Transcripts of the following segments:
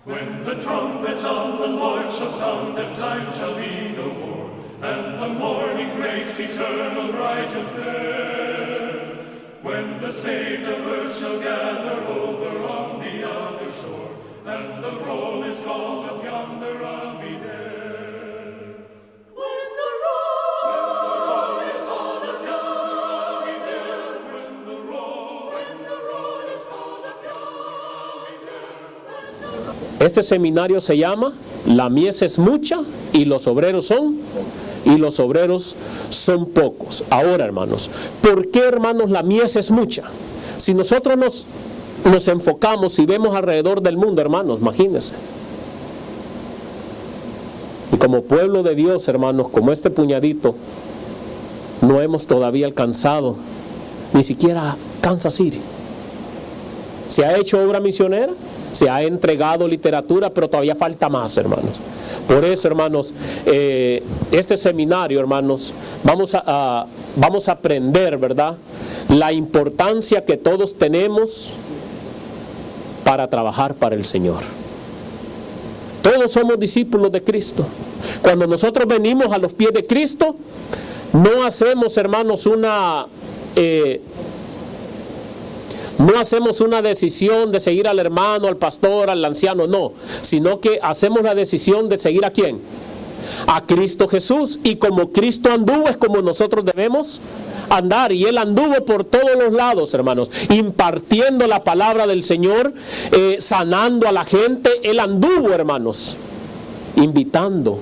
When the trumpet of the Lord shall sound, and time shall be no more, and the morning breaks eternal, bright and fair. When the saved of earth shall gather over on the other shore, and the roll is called up yonder, I'll be there. When the roll is called up yonder, I'll be there. When the roll is called up yonder, I'll be there. Este seminario se llama La mies es mucha y los obreros son pocos. Ahora, hermanos, ¿por qué, hermanos, la mies es mucha? Si nosotros nos enfocamos y vemos alrededor del mundo, hermanos, imagínense. Y como pueblo de Dios, hermanos, como este puñadito, no hemos todavía alcanzado ni siquiera Kansas City. Se ha hecho obra misionera, se ha entregado literatura, pero todavía falta más, hermanos. Por eso, hermanos, este seminario, hermanos, vamos a aprender, ¿verdad?, la importancia que todos tenemos para trabajar para el Señor. Todos somos discípulos de Cristo. Cuando nosotros venimos a los pies de Cristo, no hacemos, hermanos, una decisión de seguir al hermano, al pastor, al anciano, no, sino que hacemos la decisión de seguir ¿a quién? A Cristo Jesús. Y como Cristo anduvo, es como nosotros debemos andar. Y Él anduvo por todos los lados, hermanos, impartiendo la palabra del Señor, sanando a la gente. Él anduvo, hermanos, invitando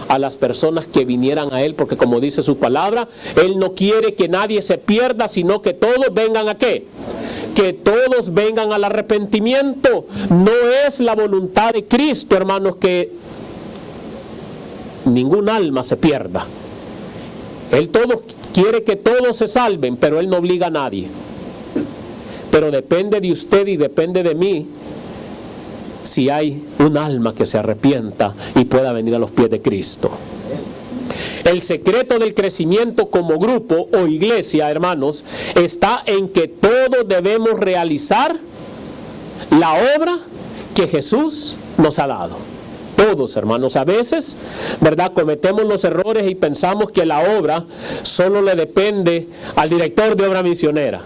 a las personas que vinieran a Él, porque como dice su palabra, Él no quiere que nadie se pierda, sino que todos vengan ¿a qué? Que todos vengan al arrepentimiento. No es la voluntad de Cristo, hermanos, que ningún alma se pierda. Él quiere que todos se salven, pero Él no obliga a nadie. Pero depende de usted y depende de mí si hay un alma que se arrepienta y pueda venir a los pies de Cristo. El secreto del crecimiento como grupo o iglesia, hermanos, está en que todos debemos realizar la obra que Jesús nos ha dado. Todos, hermanos. A veces, ¿verdad?, cometemos los errores y pensamos que la obra solo le depende al director de obra misionera,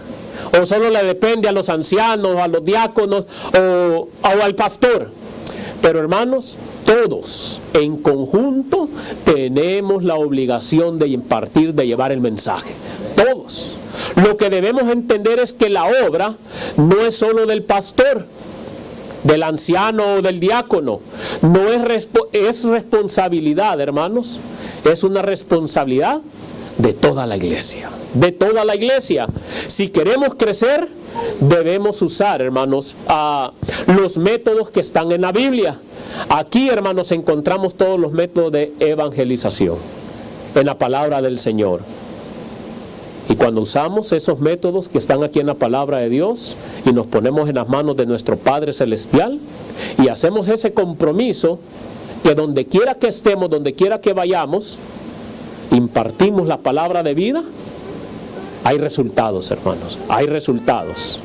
o solo le depende a los ancianos, a los diáconos o al pastor. Pero, hermanos, todos en conjunto tenemos la obligación de impartir, de llevar el mensaje. Todos. Lo que debemos entender es que la obra no es solo del pastor, del anciano o del diácono. No es responsabilidad, hermanos. Es una responsabilidad de toda la iglesia. De toda la iglesia. Si queremos crecer, debemos usar, hermanos, los métodos que están en la Biblia. Aquí, hermanos, encontramos todos los métodos de evangelización en la palabra del Señor. Y cuando usamos esos métodos que están aquí en la palabra de Dios y nos ponemos en las manos de nuestro Padre Celestial y hacemos ese compromiso que donde quiera que estemos, donde quiera que vayamos, impartimos la palabra de vida, hay resultados, hermanos, hay resultados.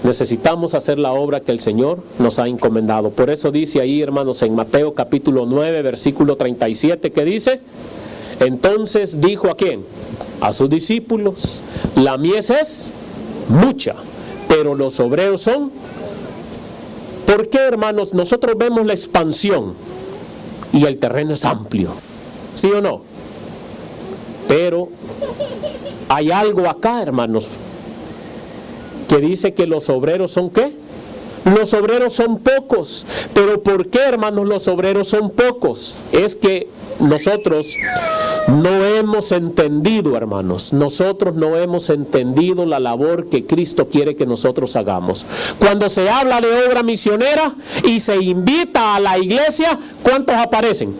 Necesitamos hacer la obra que el Señor nos ha encomendado. Por eso dice ahí, hermanos, en Mateo capítulo 9, versículo 37, que dice: entonces dijo ¿a quién? A sus discípulos: la mies es mucha, pero los obreros son. ¿Por qué, hermanos? Nosotros vemos la expansión y el terreno es amplio, ¿sí o no? Pero hay algo acá, hermanos, que dice que los obreros son ¿qué? Los obreros son pocos. ¿Pero por qué, hermanos, los obreros son pocos? Es que nosotros no hemos entendido, hermanos, nosotros no hemos entendido la labor que Cristo quiere que nosotros hagamos. Cuando se habla de obra misionera y se invita a la iglesia, ¿cuántos aparecen?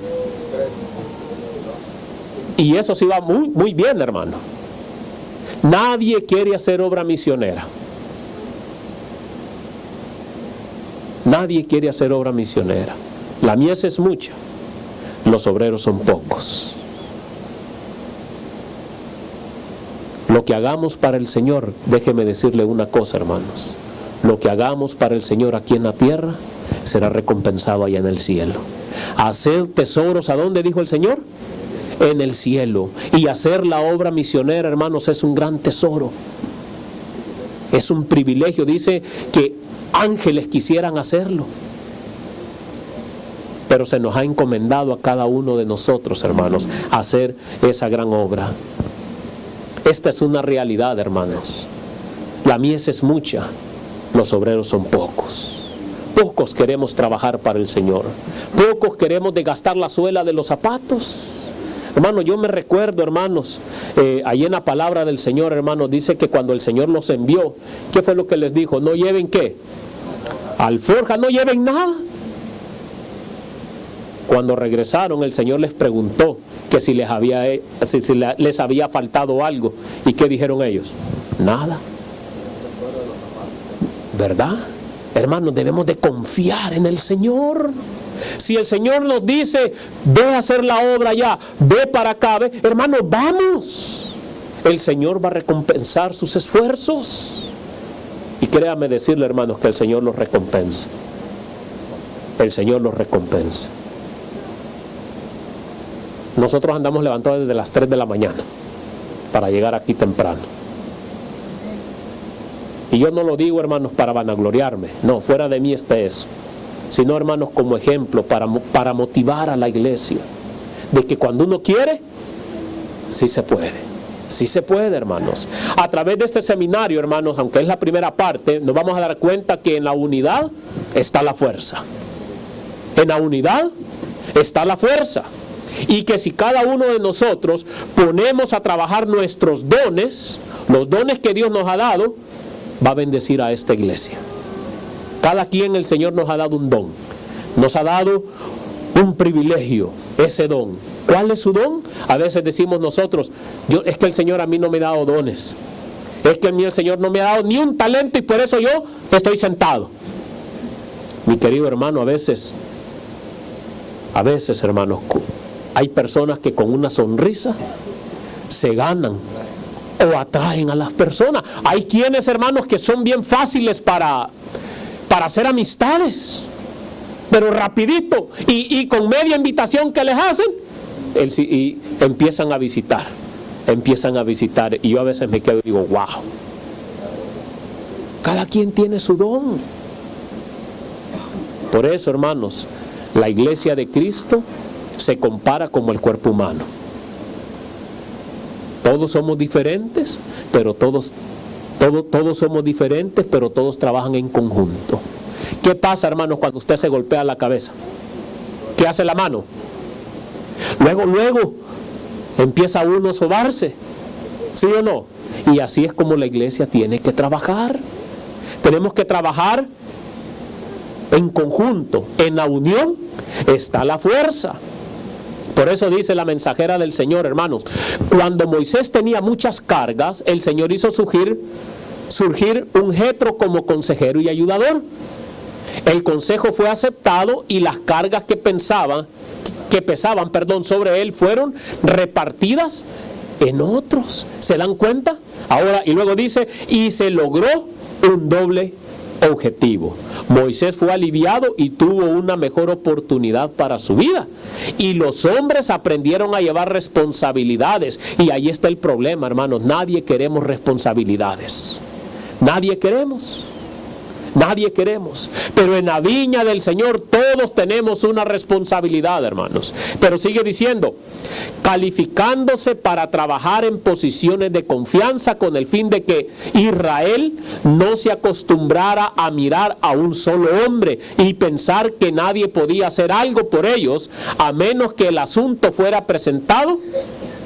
Y eso sí va muy, muy bien, hermano. Nadie quiere hacer obra misionera. Nadie quiere hacer obra misionera. La mies es mucha, los obreros son pocos. Lo que hagamos para el Señor, déjeme decirle una cosa, hermanos, lo que hagamos para el Señor aquí en la tierra será recompensado allá en el cielo. Hacer tesoros, ¿a dónde dijo el Señor? En el cielo. Y hacer la obra misionera, hermanos, es un gran tesoro. Es un privilegio. Dice que ángeles quisieran hacerlo. Pero se nos ha encomendado a cada uno de nosotros, hermanos, hacer esa gran obra. Esta es una realidad, hermanos. La mies es mucha, los obreros son pocos. Pocos queremos trabajar para el Señor. Pocos queremos desgastar la suela de los zapatos. Hermano, yo me recuerdo, hermanos, ahí en la palabra del Señor, hermanos, dice que cuando el Señor los envió, ¿qué fue lo que les dijo? No lleven, ¿qué? Alforja, no lleven nada. Cuando regresaron, el Señor les preguntó que si les había faltado algo. ¿Y qué dijeron ellos? Nada. ¿Verdad? Hermanos, debemos de confiar en el Señor. Si el Señor nos dice, ve a hacer la obra allá, ve para acá, ve, hermanos, vamos. El Señor va a recompensar sus esfuerzos. Y créame decirle, hermanos, que el Señor los recompensa. El Señor los recompensa. Nosotros andamos levantados desde las 3 de la mañana para llegar aquí temprano. Y yo no lo digo, hermanos, para vanagloriarme. No, fuera de mí está eso. Sino, hermanos, como ejemplo para motivar a la iglesia. De que cuando uno quiere, sí se puede. Sí se puede, hermanos. A través de este seminario, hermanos, aunque es la primera parte, nos vamos a dar cuenta que en la unidad está la fuerza. En la unidad está la fuerza. Y que si cada uno de nosotros ponemos a trabajar nuestros dones, los dones que Dios nos ha dado, va a bendecir a esta iglesia. Cada quien, el Señor nos ha dado un don. Nos ha dado un privilegio, ese don. ¿Cuál es su don? A veces decimos nosotros, es que el Señor a mí no me ha dado dones. Es que a mí el Señor no me ha dado ni un talento y por eso yo estoy sentado. Mi querido hermano, a veces, hermanos, hay personas que con una sonrisa se ganan o atraen a las personas. Hay quienes, hermanos, que son bien fáciles para hacer amistades, pero rapidito y con media invitación que les hacen, y empiezan a visitar, y yo a veces me quedo y digo, wow, cada quien tiene su don. Por eso, hermanos, la iglesia de Cristo se compara como el cuerpo humano. Todos somos diferentes, pero todos somos diferentes, pero todos trabajan en conjunto. ¿Qué pasa, hermanos, cuando usted se golpea la cabeza? ¿Qué hace la mano? Luego empieza uno a sobarse, ¿sí o no? Y así es como la iglesia tiene que trabajar. Tenemos que trabajar en conjunto. En la unión está la fuerza. Por eso dice la mensajera del Señor, hermanos, cuando Moisés tenía muchas cargas, el Señor hizo surgir un Jetro como consejero y ayudador. El consejo fue aceptado y las cargas que pesaban sobre él fueron repartidas en otros. ¿Se dan cuenta? Ahora, y luego dice, y se logró un doble objetivo. Moisés fue aliviado y tuvo una mejor oportunidad para su vida. Y los hombres aprendieron a llevar responsabilidades. Y ahí está el problema, hermanos. Nadie queremos responsabilidades. Nadie queremos. Pero en la viña del Señor todos tenemos una responsabilidad, hermanos. Pero sigue diciendo, calificándose para trabajar en posiciones de confianza con el fin de que Israel no se acostumbrara a mirar a un solo hombre y pensar que nadie podía hacer algo por ellos a menos que el asunto fuera presentado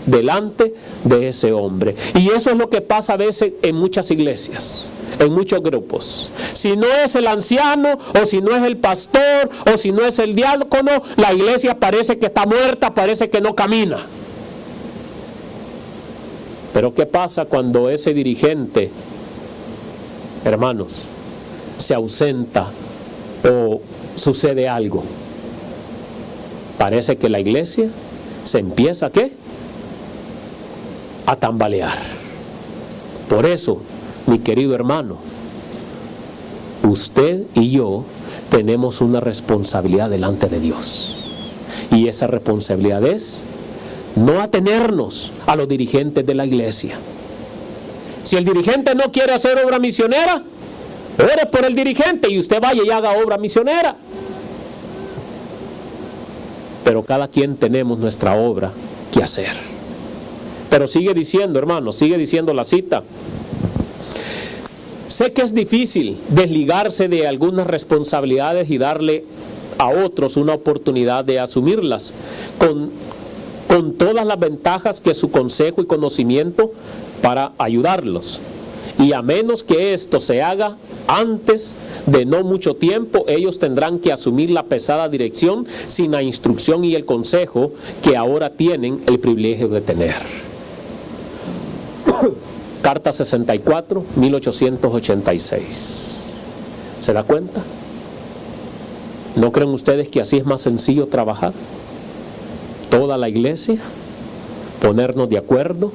delante de ese hombre. Y eso es lo que pasa a veces en muchas iglesias, en muchos grupos. Si no es el anciano, o si no es el pastor, o si no es el diácono, la iglesia parece que está muerta, parece que no camina. Pero ¿qué pasa cuando ese dirigente, hermanos, se ausenta o sucede algo? Parece que la iglesia se empieza ¿a qué? A tambalear. Por eso, mi querido hermano, usted y yo tenemos una responsabilidad delante de Dios. Y esa responsabilidad es no atenernos a los dirigentes de la iglesia. Si el dirigente no quiere hacer obra misionera, ore por el dirigente y usted vaya y haga obra misionera. Pero cada quien tenemos nuestra obra que hacer. Pero sigue diciendo, hermano, sigue diciendo la cita. Sé que es difícil desligarse de algunas responsabilidades y darle a otros una oportunidad de asumirlas con todas las ventajas que su consejo y conocimiento para ayudarlos. Y a menos que esto se haga antes de no mucho tiempo, ellos tendrán que asumir la pesada dirección sin la instrucción y el consejo que ahora tienen el privilegio de tener. Carta 64, 1886. ¿Se da cuenta? ¿No creen ustedes que así es más sencillo trabajar? Toda la iglesia, ponernos de acuerdo,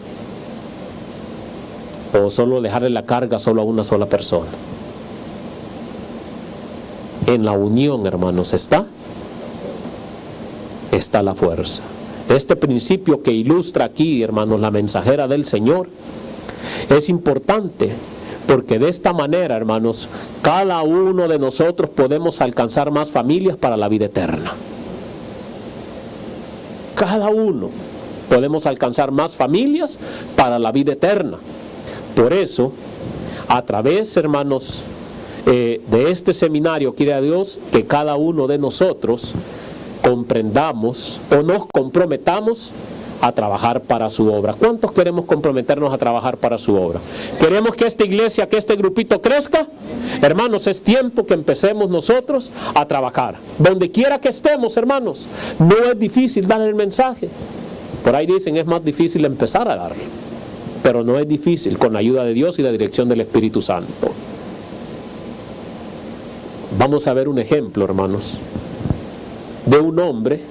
o solo dejarle la carga solo a una sola persona. En la unión, hermanos, está la fuerza. Este principio que ilustra aquí, hermanos, la mensajera del Señor, es importante porque de esta manera, hermanos, cada uno de nosotros podemos alcanzar más familias para la vida eterna. Cada uno podemos alcanzar más familias para la vida eterna. Por eso, a través, hermanos, de este seminario, quiere a Dios que cada uno de nosotros comprendamos o nos comprometamos a trabajar para su obra. ¿Cuántos queremos comprometernos a trabajar para su obra? ¿Queremos que esta iglesia, que este grupito crezca? Hermanos, es tiempo que empecemos nosotros a trabajar. Donde quiera que estemos, hermanos, no es difícil dar el mensaje. Por ahí dicen, es más difícil empezar a darlo. Pero no es difícil con la ayuda de Dios y la dirección del Espíritu Santo. Vamos a ver un ejemplo, hermanos, de un hombre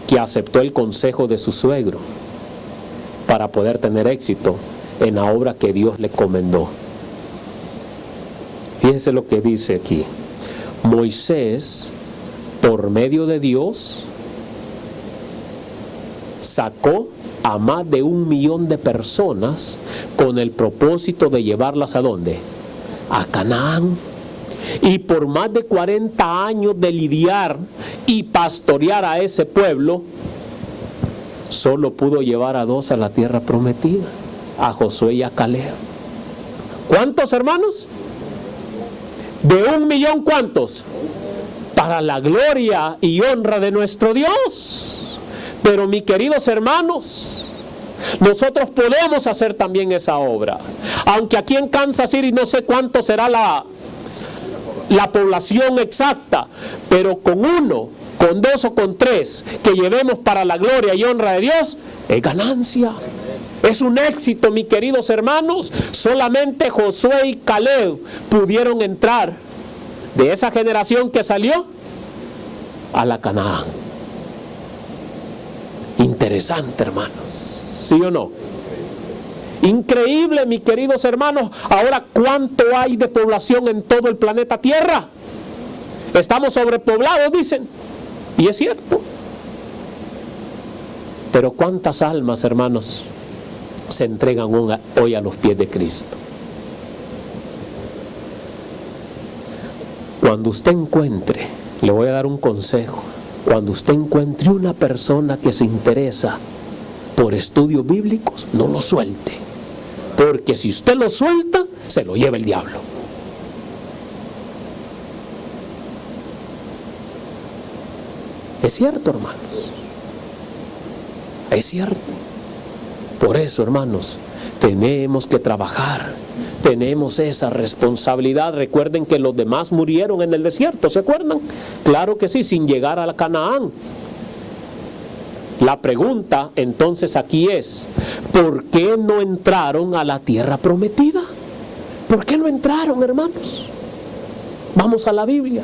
que aceptó el consejo de su suegro para poder tener éxito en la obra que Dios le encomendó. Fíjense lo que dice aquí. Moisés, por medio de Dios, sacó a más de 1 millón de personas con el propósito de llevarlas ¿a dónde? A Canaán. Y por más de 40 años de lidiar y pastorear a ese pueblo, solo pudo llevar a 2 a la tierra prometida, a Josué y a Caleb. ¿Cuántos, hermanos? De 1 millón, ¿cuántos? Para la gloria y honra de nuestro Dios. Pero mis queridos hermanos, nosotros podemos hacer también esa obra. Aunque aquí en Kansas City no sé cuánto será la población exacta, pero con 1, con 2 o con 3 que llevemos para la gloria y honra de Dios, es ganancia. Es un éxito, mis queridos hermanos. Solamente Josué y Caleb pudieron entrar de esa generación que salió a la Canaán. Interesante, hermanos, ¿sí o no? Increíble, mis queridos hermanos. Ahora, ¿cuánto hay de población en todo el planeta Tierra? Estamos sobrepoblados, dicen. Y es cierto. Pero ¿cuántas almas, hermanos, se entregan hoy a los pies de Cristo? Cuando usted encuentre, le voy a dar un consejo, cuando usted encuentre una persona que se interesa por estudios bíblicos, no lo suelte. Porque si usted lo suelta, se lo lleva el diablo. Es cierto, hermanos. Es cierto. Por eso, hermanos, tenemos que trabajar. Tenemos esa responsabilidad. Recuerden que los demás murieron en el desierto, ¿se acuerdan? Claro que sí, sin llegar a la Canaán. La pregunta entonces aquí es, ¿por qué no entraron a la tierra prometida? ¿Por qué no entraron, hermanos? Vamos a la Biblia.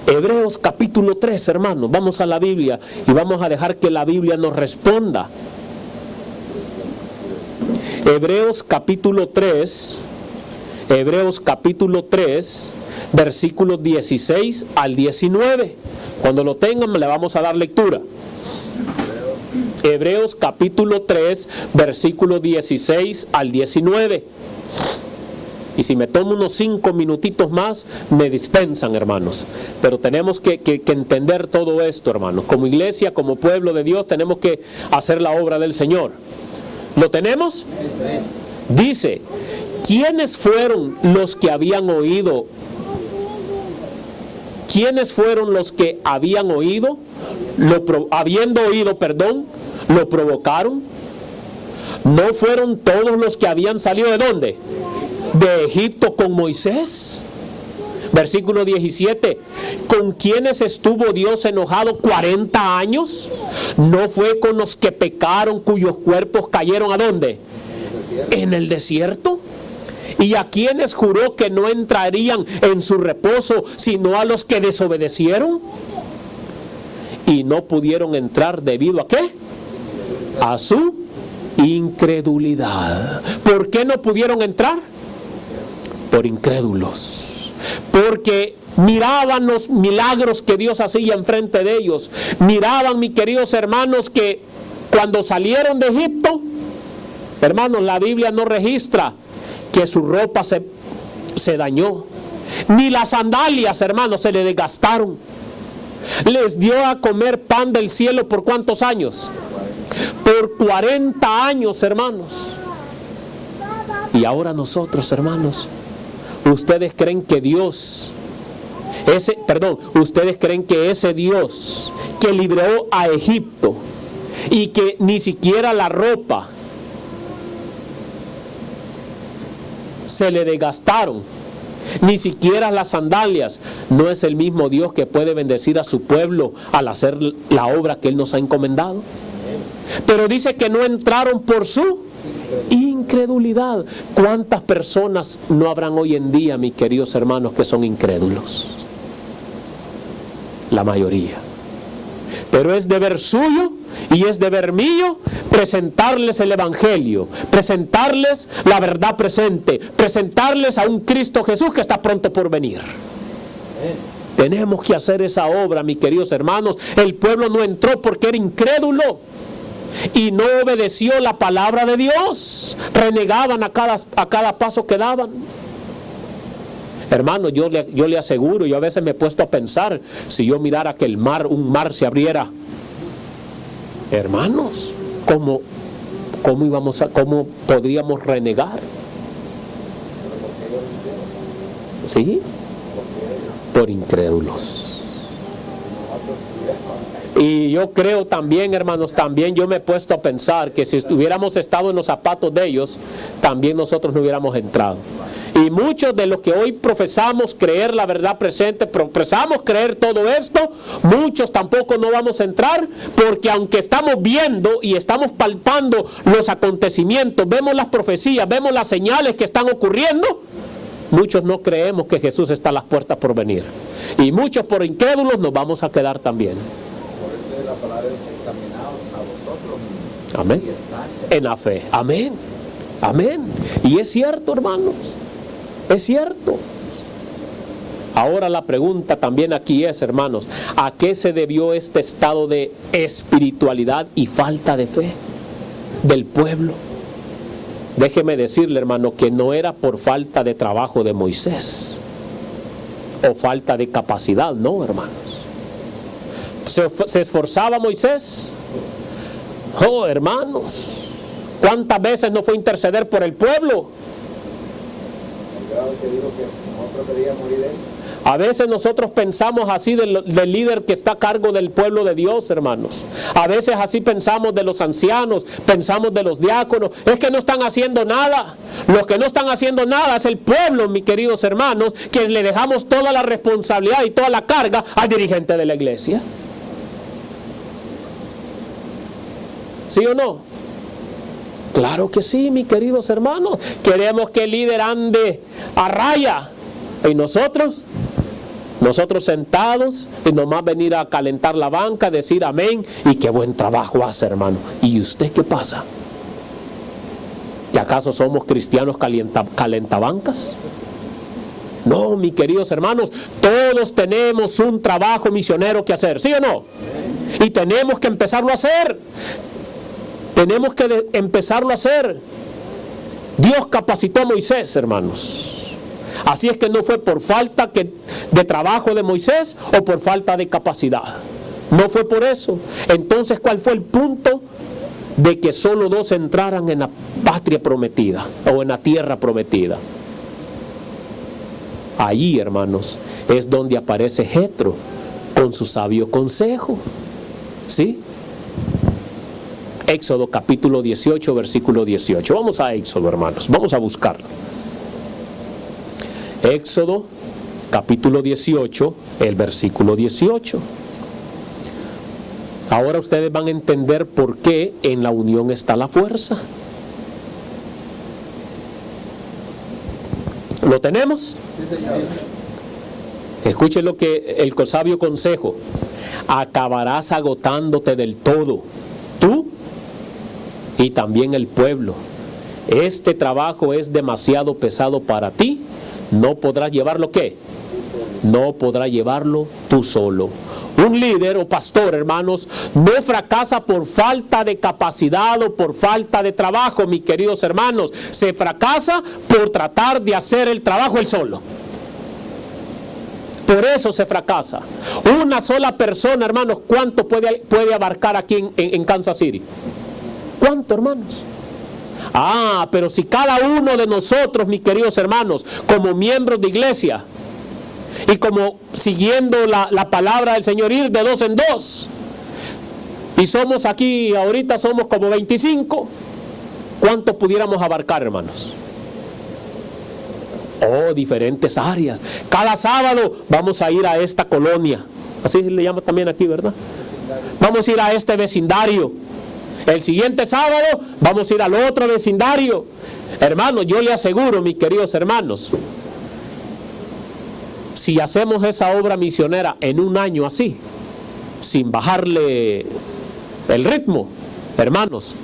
Hebreos capítulo 3, hermanos. Vamos a la Biblia y vamos a dejar que la Biblia nos responda. Hebreos capítulo 3 Hebreos capítulo 3, versículos 16 al 19. Cuando lo tengan, le vamos a dar lectura. Hebreos capítulo 3, versículos 16 al 19. Y si me tomo unos 5 minutitos más, me dispensan, hermanos. Pero tenemos que entender todo esto, hermanos. Como iglesia, como pueblo de Dios, tenemos que hacer la obra del Señor. ¿Lo tenemos? Dice, ¿quiénes fueron los que habían oído? ¿Quiénes fueron los que habían oído? Habiendo oído, lo provocaron. ¿No fueron todos los que habían salido de dónde? De Egipto con Moisés. Versículo 17. ¿Con quiénes estuvo Dios enojado 40 años? ¿No fue con los que pecaron, cuyos cuerpos cayeron a dónde? En el desierto. ¿Y a quienes juró que no entrarían en su reposo, sino a los que desobedecieron? Y no pudieron entrar debido a ¿qué? A su incredulidad. ¿Por qué no pudieron entrar? Por incrédulos. Porque miraban los milagros que Dios hacía enfrente de ellos. Miraban, mis queridos hermanos, que cuando salieron de Egipto, hermanos, la Biblia no registra que su ropa se dañó. Ni las sandalias, hermanos, se le desgastaron. Les dio a comer pan del cielo ¿por cuántos años? Por 40 años, hermanos. Y ahora nosotros, hermanos, ¿ustedes creen que ustedes creen que ese Dios que libró a Egipto y que ni siquiera la ropa se le desgastaron, ni siquiera las sandalias, no es el mismo Dios que puede bendecir a su pueblo al hacer la obra que Él nos ha encomendado? Pero dice que no entraron por su incredulidad. ¿Cuántas personas no habrán hoy en día, mis queridos hermanos, que son incrédulos? La mayoría. Pero es deber suyo y es deber mío presentarles el Evangelio, presentarles la verdad presente, presentarles a un Cristo Jesús que está pronto por venir. Tenemos que hacer esa obra, mis queridos hermanos. El pueblo no entró porque era incrédulo y no obedeció la palabra de Dios. Renegaban a cada paso que daban. Hermano, yo le aseguro, yo a veces me he puesto a pensar, si yo mirara que un mar se abriera, hermanos, ¿cómo podríamos renegar? ¿Sí? Por incrédulos. Y yo creo también, hermanos, también yo me he puesto a pensar que si hubiéramos estado en los zapatos de ellos, también nosotros no hubiéramos entrado. Y muchos de los que hoy profesamos creer la verdad presente, profesamos creer todo esto, muchos tampoco no vamos a entrar, porque aunque estamos viendo y estamos palpando los acontecimientos, vemos las profecías, vemos las señales que están ocurriendo, muchos no creemos que Jesús está a las puertas por venir. Y muchos por incrédulos nos vamos a quedar también. Por eso es la palabra encaminados a vosotros. Amén. En la fe. Amén. Amén. Y es cierto, hermanos. Es cierto. Ahora la pregunta también aquí es, hermanos, ¿a qué se debió este estado de espiritualidad y falta de fe del pueblo? Déjeme decirle, hermano, que no era por falta de trabajo de Moisés o falta de capacidad, no, hermanos. ¿Se esforzaba Moisés? Oh, hermanos, ¿cuántas veces no fue a interceder por el pueblo? Que dijo que no prefería morir él. A veces nosotros pensamos así del líder que está a cargo del pueblo de Dios, hermanos. A veces así pensamos de los ancianos, pensamos de los diáconos. Es que no están haciendo nada. Los que no están haciendo nada es el pueblo, mis queridos hermanos, que le dejamos toda la responsabilidad y toda la carga al dirigente de la iglesia. ¿Sí o no? Claro que sí, mis queridos hermanos. Queremos que el líder ande a raya. ¿Y nosotros? Nosotros sentados y nomás venir a calentar la banca, decir amén y qué buen trabajo hace, hermano. ¿Y usted qué pasa? ¿Que acaso somos cristianos calentabancas? No, mis queridos hermanos, todos tenemos un trabajo misionero que hacer, ¿sí o no? Y tenemos que empezarlo a hacer. Tenemos que empezarlo a hacer. Dios capacitó a Moisés, hermanos. Así es que no fue por falta de trabajo de Moisés o por falta de capacidad. No fue por eso. Entonces, ¿cuál fue el punto de que solo 2 entraran en la patria prometida o en la tierra prometida? Ahí, hermanos, es donde aparece Jetro con su sabio consejo. ¿Sí? Éxodo capítulo 18, versículo 18. Vamos a Éxodo, hermanos. Vamos a buscarlo. Éxodo capítulo 18, el versículo 18. Ahora ustedes van a entender por qué en la unión está la fuerza. ¿Lo tenemos? Sí, señor. Escuchen lo que el sabio consejo. Acabarás agotándote del todo, tú y también el pueblo. Este trabajo es demasiado pesado para ti. No podrás llevarlo, ¿qué? No podrás llevarlo tú solo. Un líder o pastor, hermanos, no fracasa por falta de capacidad o por falta de trabajo, mis queridos hermanos. Se fracasa por tratar de hacer el trabajo él solo. Por eso se fracasa. Una sola persona, hermanos, ¿cuánto puede abarcar aquí en Kansas City? ¿Cuánto, hermanos? Pero si cada uno de nosotros, mis queridos hermanos, como miembros de iglesia, y como siguiendo la palabra del Señor, ir de 2 en 2, y somos aquí, ahorita somos como 25, ¿cuánto pudiéramos abarcar, hermanos? Diferentes áreas. Cada sábado vamos a ir a esta colonia, así le llama también aquí, ¿verdad? Vamos a ir a este vecindario. El siguiente sábado vamos a ir al otro vecindario. Hermanos, yo le aseguro, mis queridos hermanos, si hacemos esa obra misionera en un año así, sin bajarle el ritmo, hermanos,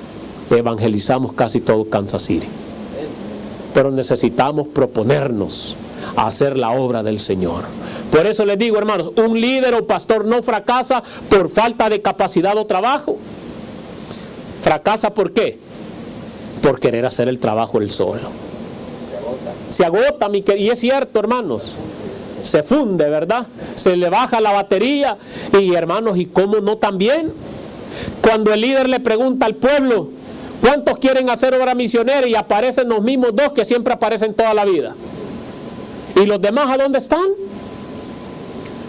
evangelizamos casi todo Kansas City. Pero necesitamos proponernos a hacer la obra del Señor. Por eso les digo, hermanos, un líder o pastor no fracasa por falta de capacidad o trabajo. Fracasa ¿por qué? Por querer hacer el trabajo él solo. Se agota, y es cierto, hermanos. Se funde, ¿verdad? Se le baja la batería. Y hermanos, ¿y cómo no también? Cuando el líder le pregunta al pueblo, ¿cuántos quieren hacer obra misionera? Y aparecen los mismos 2 que siempre aparecen toda la vida. ¿Y los demás a dónde están?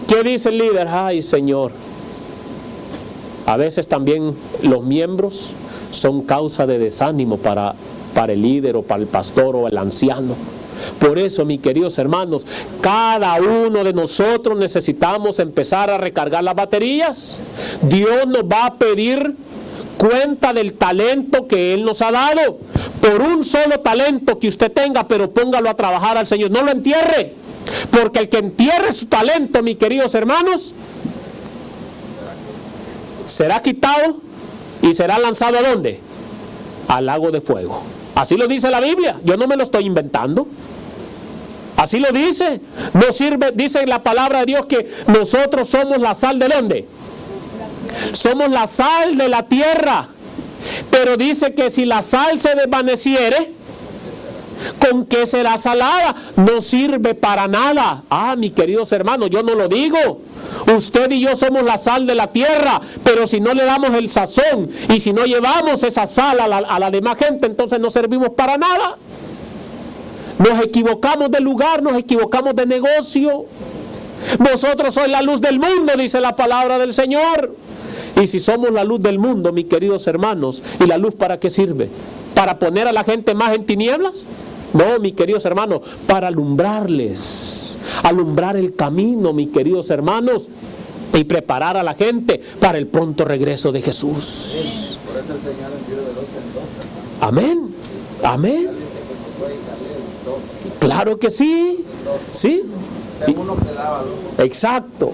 ¿Qué dice el líder? Ay, Señor. A veces también los miembros son causa de desánimo para el líder o para el pastor o el anciano. Por eso, mis queridos hermanos, cada uno de nosotros necesitamos empezar a recargar las baterías. Dios nos va a pedir cuenta del talento que Él nos ha dado. Por un solo talento que usted tenga, pero póngalo a trabajar al Señor. No lo entierre, porque el que entierre su talento, mis queridos hermanos, será quitado y será lanzado ¿a dónde? Al lago de fuego. Así lo dice la Biblia, yo no me lo estoy inventando. Así lo dice. No sirve, dice la palabra de Dios que nosotros somos la sal de ¿dónde? Somos la sal de la tierra. Pero dice que si la sal se desvaneciere, ¿con qué será salada? No sirve para nada. Mis queridos hermanos, yo no lo digo. Usted y yo somos la sal de la tierra, pero si no le damos el sazón y si no llevamos esa sal a la demás gente, entonces no servimos para nada. Nos equivocamos de lugar, nos equivocamos de negocio. Vosotros sois la luz del mundo, dice la palabra del Señor. Y si somos la luz del mundo, mis queridos hermanos, ¿y la luz para qué sirve? ¿Para poner a la gente más en tinieblas? No, mis queridos hermanos, para alumbrarles, alumbrar el camino, mis queridos hermanos, y preparar a la gente para el pronto regreso de Jesús. Por eso el Señor envió de 2 en 2, hermano. Amén, amén. Claro que sí, sí. Uno quedaba loco. Exacto.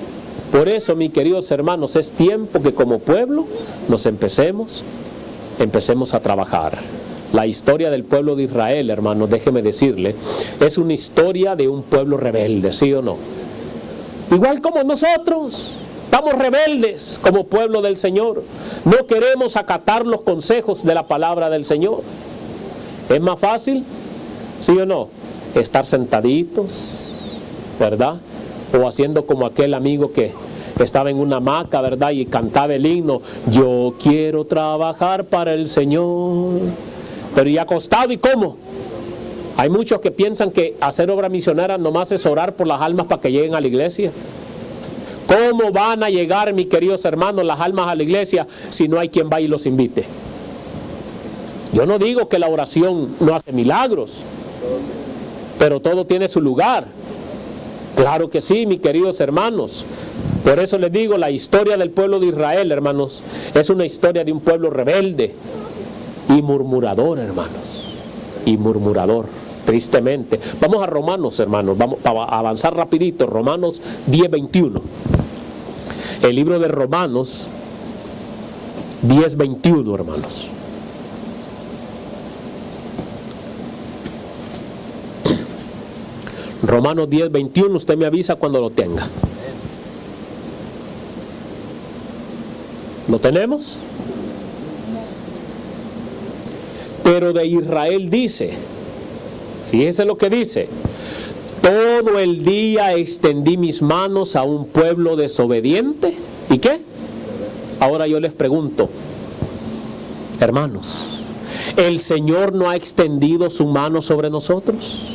Por eso, mis queridos hermanos, es tiempo que como pueblo nos empecemos a trabajar. La historia del pueblo de Israel, hermanos, déjeme decirle, es una historia de un pueblo rebelde, ¿sí o no? Igual como nosotros, estamos rebeldes como pueblo del Señor. No queremos acatar los consejos de la palabra del Señor. Es más fácil, ¿sí o no?, estar sentaditos, ¿verdad? O haciendo como aquel amigo que estaba en una hamaca, ¿verdad?, y cantaba el himno, yo quiero trabajar para el Señor. Pero y acostado, ¿y cómo? Hay muchos que piensan que hacer obra misionera nomás es orar por las almas para que lleguen a la iglesia. ¿Cómo van a llegar, mis queridos hermanos, las almas a la iglesia si no hay quien vaya y los invite? Yo no digo que la oración no hace milagros, pero todo tiene su lugar. Claro que sí, mis queridos hermanos. Por eso les digo, la historia del pueblo de Israel, hermanos, es una historia de un pueblo rebelde y murmurador, hermanos, y murmurador, tristemente. Vamos a Romanos, hermanos, vamos a avanzar rapidito. Romanos 10:21. El libro de Romanos 10:21, hermanos. Romanos 10:21, usted me avisa cuando lo tenga. ¿Lo tenemos? Pero de Israel dice, fíjese lo que dice, todo el día extendí mis manos a un pueblo desobediente. ¿Y qué? Ahora yo les pregunto, hermanos, ¿el Señor no ha extendido su mano sobre nosotros?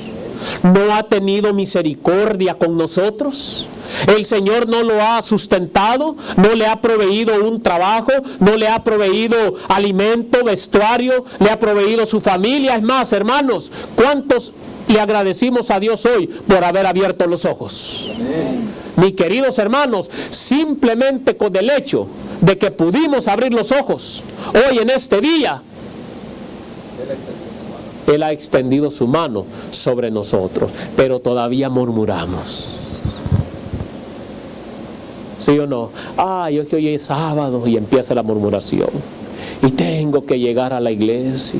¿No ha tenido misericordia con nosotros? El Señor no lo ha sustentado, no le ha proveído un trabajo, no le ha proveído alimento, vestuario, le ha proveído su familia. Es más, hermanos, ¿cuántos le agradecimos a Dios hoy por haber abierto los ojos? Mis queridos hermanos, simplemente con el hecho de que pudimos abrir los ojos hoy en este día, Él ha extendido su mano sobre nosotros, pero todavía murmuramos. ¿Sí o no? Ay, es que hoy es sábado y empieza la murmuración. Y tengo que llegar a la iglesia.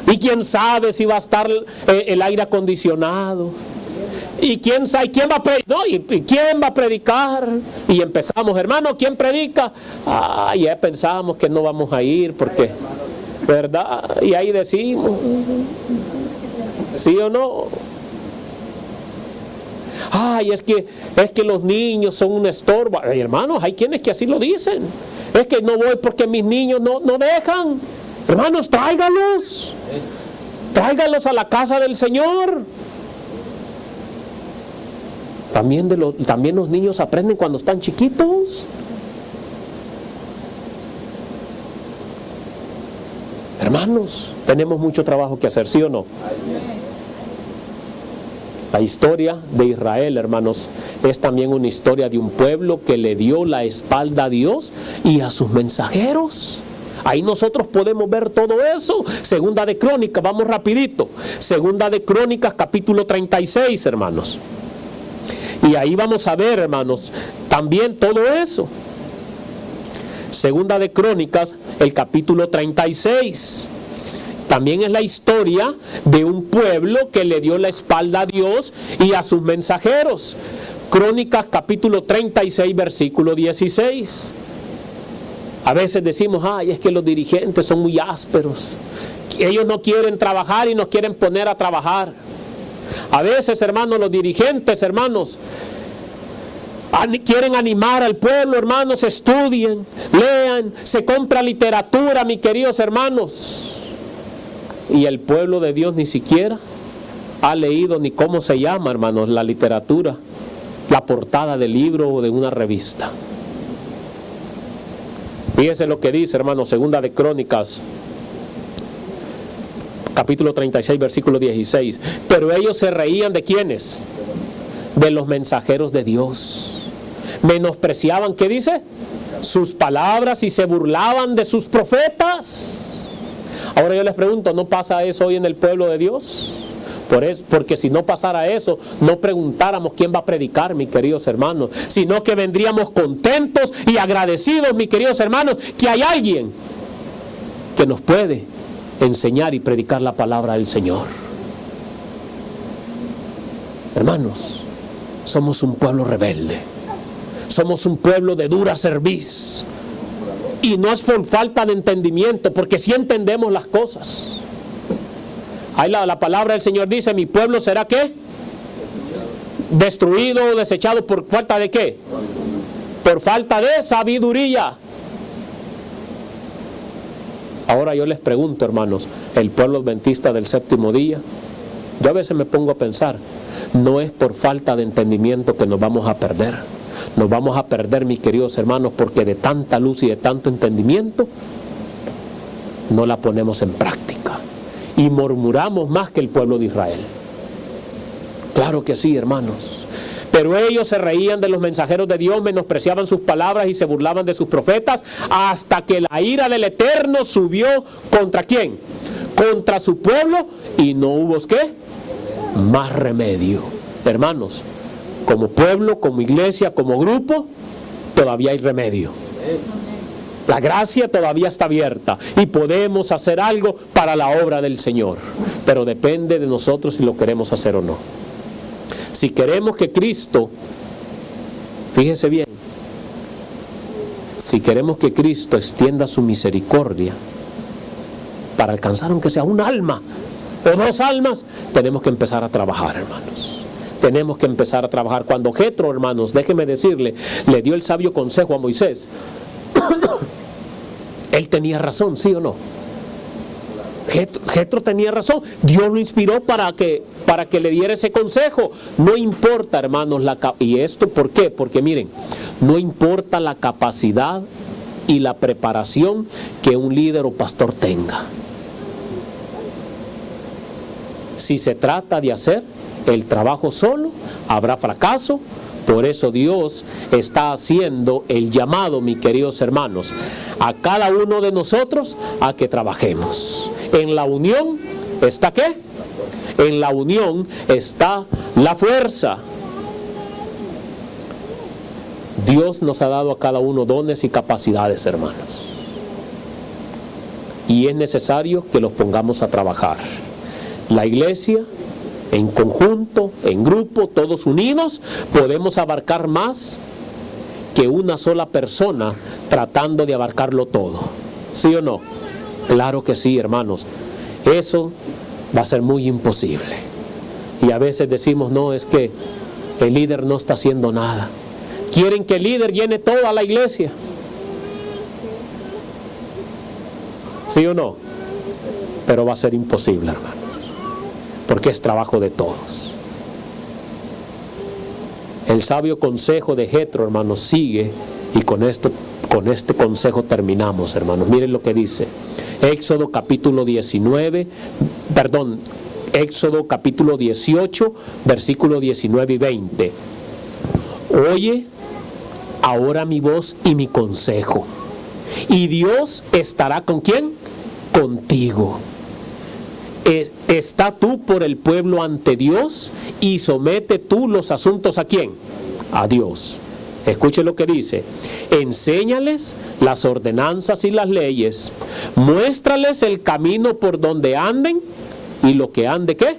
Y quién sabe si va a estar el aire acondicionado. Y quién sabe, ¿quién va a predicar? No, ¿y quién va a predicar? Y empezamos, hermano, ¿quién predica? Ya pensamos que no vamos a ir porque, ¿verdad? Y ahí decimos, ¿sí o no? Ay, es que los niños son un estorbo. Ay, hermanos, hay quienes que así lo dicen. Es que no voy porque mis niños no dejan. Hermanos, tráigalos. Tráigalos a la casa del Señor. También los niños aprenden cuando están chiquitos. Hermanos, tenemos mucho trabajo que hacer, ¿sí o no? La historia de Israel, hermanos, es también una historia de un pueblo que le dio la espalda a Dios y a sus mensajeros. Ahí nosotros podemos ver todo eso. Segunda de Crónicas, vamos rapidito. Segunda de Crónicas, capítulo 36, hermanos. Y ahí vamos a ver, hermanos, también todo eso. Segunda de Crónicas, el capítulo 36. También es la historia de un pueblo que le dio la espalda a Dios y a sus mensajeros. Crónicas capítulo 36, versículo 16. A veces decimos, ay, es que los dirigentes son muy ásperos. Ellos no quieren trabajar y nos quieren poner a trabajar. A veces, hermanos, los dirigentes, hermanos, quieren animar al pueblo, hermanos, estudien, lean, se compra literatura, mis queridos hermanos. Y el pueblo de Dios ni siquiera ha leído ni cómo se llama, hermanos, la literatura, la portada del libro o de una revista. Fíjense lo que dice, hermanos, Segunda de Crónicas, capítulo 36, versículo 16. Pero ellos se reían ¿de quiénes? De los mensajeros de Dios. Menospreciaban, ¿qué dice? Sus palabras y se burlaban de sus profetas. Ahora yo les pregunto, ¿no pasa eso hoy en el pueblo de Dios? Porque si no pasara eso, no preguntáramos quién va a predicar, mis queridos hermanos, sino que vendríamos contentos y agradecidos, mis queridos hermanos, que hay alguien que nos puede enseñar y predicar la palabra del Señor. Hermanos, somos un pueblo rebelde. Somos un pueblo de dura cerviz. Y no es por falta de entendimiento, porque sí entendemos las cosas. Ahí la palabra del Señor dice, mi pueblo será ¿qué? Destruido o desechado por falta de ¿qué? Por falta de sabiduría. Ahora yo les pregunto, hermanos, el pueblo adventista del séptimo día, yo a veces me pongo a pensar, no es por falta de entendimiento que nos vamos a perder. Nos vamos a perder, mis queridos hermanos, porque de tanta luz y de tanto entendimiento no la ponemos en práctica. Y murmuramos más que el pueblo de Israel. Claro que sí, hermanos. Pero ellos se reían de los mensajeros de Dios, menospreciaban sus palabras y se burlaban de sus profetas, hasta que la ira del Eterno subió ¿contra quién? Contra su pueblo, y no hubo ¿qué? Más remedio. Hermanos, como pueblo, como iglesia, como grupo, todavía hay remedio. La gracia todavía está abierta y podemos hacer algo para la obra del Señor. Pero depende de nosotros si lo queremos hacer o no. Si queremos que Cristo, fíjese bien, si queremos que Cristo extienda su misericordia para alcanzar aunque sea un alma o dos almas, tenemos que empezar a trabajar, hermanos. Tenemos que empezar a trabajar. Cuando Jetro, hermanos, déjeme decirle, le dio el sabio consejo a Moisés, él tenía razón, ¿sí o no? Jetro tenía razón. Dios lo inspiró para que le diera ese consejo. No importa, hermanos, ¿y esto por qué? Porque miren, no importa la capacidad y la preparación que un líder o pastor tenga. Si se trata de hacer el trabajo solo, habrá fracaso. Por eso Dios está haciendo el llamado, mis queridos hermanos, a cada uno de nosotros a que trabajemos. En la unión está ¿qué? En la unión está la fuerza. Dios nos ha dado a cada uno dones y capacidades, hermanos. Y es necesario que los pongamos a trabajar. La iglesia, en conjunto, en grupo, todos unidos, podemos abarcar más que una sola persona tratando de abarcarlo todo. ¿Sí o no? Claro que sí, hermanos. Eso va a ser muy imposible. Y a veces decimos, no, es que el líder no está haciendo nada. Quieren que el líder llene toda la iglesia. ¿Sí o no? Pero va a ser imposible, hermanos, porque es trabajo de todos. El sabio consejo de Jetro, hermanos, sigue, y con este consejo terminamos, hermanos. Miren lo que dice Éxodo capítulo 18, versículo 19 y 20. Oye ahora mi voz y mi consejo, y Dios estará ¿con quién? Contigo. Está tú por el pueblo ante Dios, y somete tú los asuntos ¿a quién? A Dios. Escuche lo que dice: enséñales las ordenanzas y las leyes, muéstrales el camino por donde anden, y lo que han de ¿qué?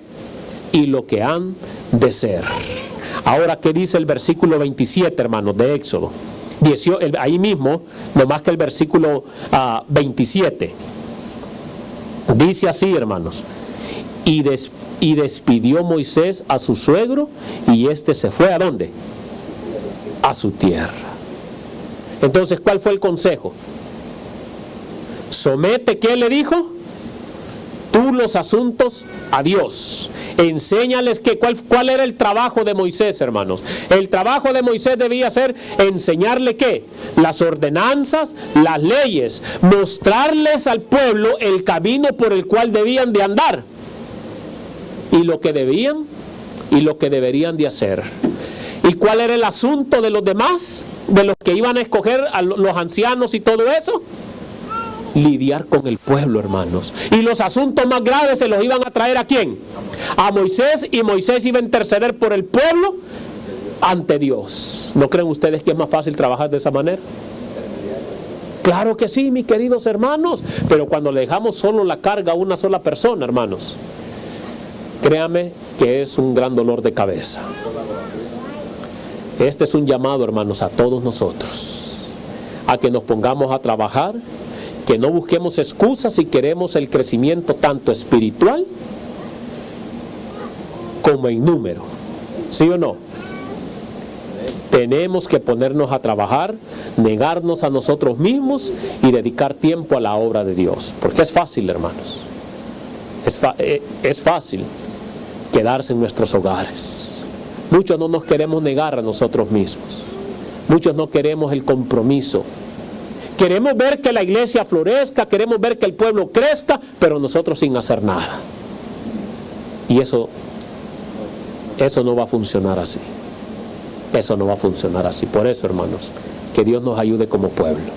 Y lo que han de ser. Ahora, ¿qué dice el versículo 27, hermanos, de Éxodo? Ahí mismo, nomás que el versículo 27. Dice así, hermanos: y despidió Moisés a su suegro, y éste se fue ¿a dónde? A su tierra. Entonces, ¿cuál fue el consejo? Somete, ¿qué le dijo? Tú los asuntos a Dios. Enséñales ¿cuál era el trabajo de Moisés, hermanos? El trabajo de Moisés debía ser enseñarle ¿qué? Las ordenanzas, las leyes, mostrarles al pueblo el camino por el cual debían de andar, y lo que debían y lo que deberían de hacer. ¿Y cuál era el asunto de los demás? De los que iban a escoger a los ancianos y todo eso. Lidiar con el pueblo, hermanos. Y los asuntos más graves se los iban a traer ¿a quién? A Moisés, y Moisés iba a interceder por el pueblo ante Dios. ¿No creen ustedes que es más fácil trabajar de esa manera? Claro que sí, mis queridos hermanos, pero cuando le dejamos solo la carga a una sola persona, hermanos, créame que es un gran dolor de cabeza. Este es un llamado, hermanos, a todos nosotros, a que nos pongamos a trabajar, que no busquemos excusas si queremos el crecimiento tanto espiritual como en número. ¿Sí o no? Tenemos que ponernos a trabajar, negarnos a nosotros mismos y dedicar tiempo a la obra de Dios. Porque es fácil, hermanos. Es fácil quedarse en nuestros hogares. Muchos no nos queremos negar a nosotros mismos. Muchos no queremos el compromiso. Queremos ver que la iglesia florezca, queremos ver que el pueblo crezca, pero nosotros sin hacer nada. Y eso no va a funcionar así. Eso no va a funcionar así. Por eso, hermanos, que Dios nos ayude como pueblo.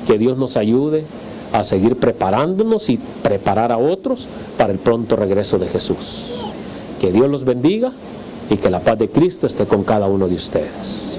Que Dios nos ayude a seguir preparándonos y preparar a otros para el pronto regreso de Jesús. Que Dios los bendiga y que la paz de Cristo esté con cada uno de ustedes.